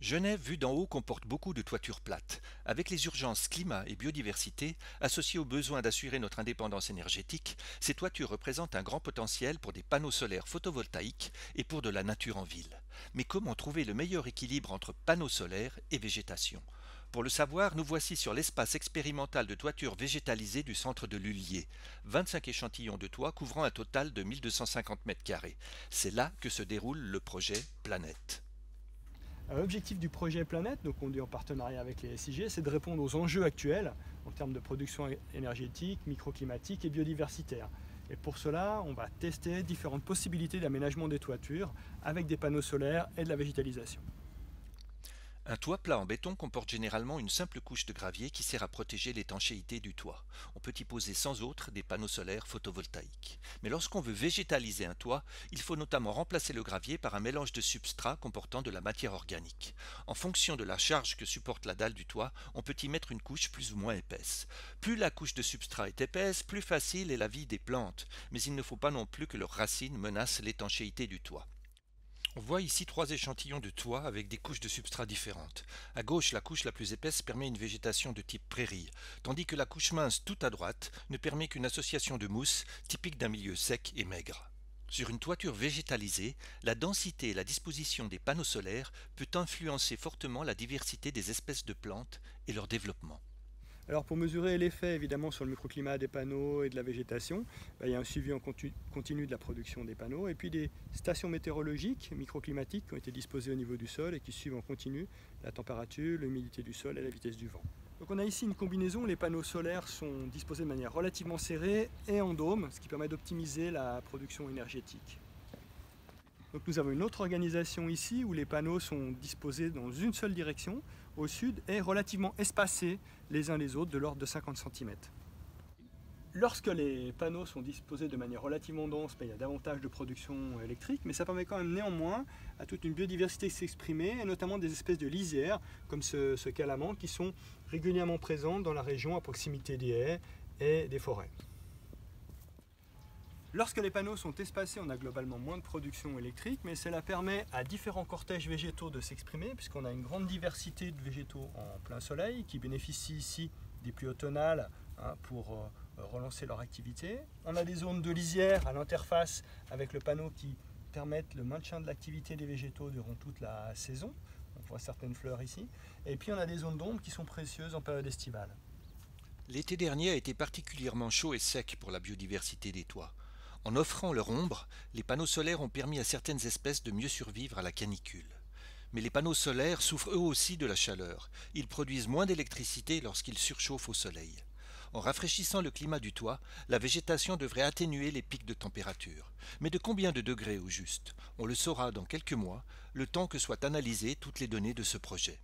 Genève, vue d'en haut, comporte beaucoup de toitures plates. Avec les urgences climat et biodiversité, associées au besoin d'assurer notre indépendance énergétique, ces toitures représentent un grand potentiel pour des panneaux solaires photovoltaïques et pour de la nature en ville. Mais comment trouver le meilleur équilibre entre panneaux solaires et végétation? Pour le savoir, nous voici sur l'espace expérimental de toiture végétalisée du centre de Lullier. 25 échantillons de toit couvrant un total de 1250 mètres carrés. C'est là que se déroule le projet Planète. L'objectif du projet Planète, donc on dit en partenariat avec les SIG, c'est de répondre aux enjeux actuels en termes de production énergétique, microclimatique et biodiversitaire. Et pour cela, on va tester différentes possibilités d'aménagement des toitures avec des panneaux solaires et de la végétalisation. Un toit plat en béton comporte généralement une simple couche de gravier qui sert à protéger l'étanchéité du toit. On peut y poser sans autre des panneaux solaires photovoltaïques. Mais lorsqu'on veut végétaliser un toit, il faut notamment remplacer le gravier par un mélange de substrats comportant de la matière organique. En fonction de la charge que supporte la dalle du toit, on peut y mettre une couche plus ou moins épaisse. Plus la couche de substrat est épaisse, plus facile est la vie des plantes, mais il ne faut pas non plus que leurs racines menacent l'étanchéité du toit. On voit ici trois échantillons de toit avec des couches de substrat différentes. À gauche, la couche la plus épaisse permet une végétation de type prairie, tandis que la couche mince tout à droite ne permet qu'une association de mousse typique d'un milieu sec et maigre. Sur une toiture végétalisée, la densité et la disposition des panneaux solaires peut influencer fortement la diversité des espèces de plantes et leur développement. Alors pour mesurer l'effet évidemment sur le microclimat des panneaux et de la végétation, il y a un suivi en continu de la production des panneaux et puis des stations météorologiques microclimatiques qui ont été disposées au niveau du sol et qui suivent en continu la température, l'humidité du sol et la vitesse du vent. Donc on a ici une combinaison où les panneaux solaires sont disposés de manière relativement serrée et en dôme, ce qui permet d'optimiser la production énergétique. Donc nous avons une autre organisation ici où les panneaux sont disposés dans une seule direction, au sud, et relativement espacés les uns les autres de l'ordre de 50 cm. Lorsque les panneaux sont disposés de manière relativement dense, il y a davantage de production électrique, mais ça permet quand même néanmoins à toute une biodiversité de s'exprimer, et notamment des espèces de lisières, comme ce calamande, qui sont régulièrement présentes dans la région à proximité des haies et des forêts. Lorsque les panneaux sont espacés, on a globalement moins de production électrique, mais cela permet à différents cortèges végétaux de s'exprimer, puisqu'on a une grande diversité de végétaux en plein soleil, qui bénéficient ici des pluies automnales pour relancer leur activité. On a des zones de lisière à l'interface avec le panneau qui permettent le maintien de l'activité des végétaux durant toute la saison. On voit certaines fleurs ici. Et puis on a des zones d'ombre qui sont précieuses en période estivale. L'été dernier a été particulièrement chaud et sec pour la biodiversité des toits. En offrant leur ombre, les panneaux solaires ont permis à certaines espèces de mieux survivre à la canicule. Mais les panneaux solaires souffrent eux aussi de la chaleur. Ils produisent moins d'électricité lorsqu'ils surchauffent au soleil. En rafraîchissant le climat du toit, la végétation devrait atténuer les pics de température. Mais de combien de degrés au juste? On le saura dans quelques mois, le temps que soient analysées toutes les données de ce projet.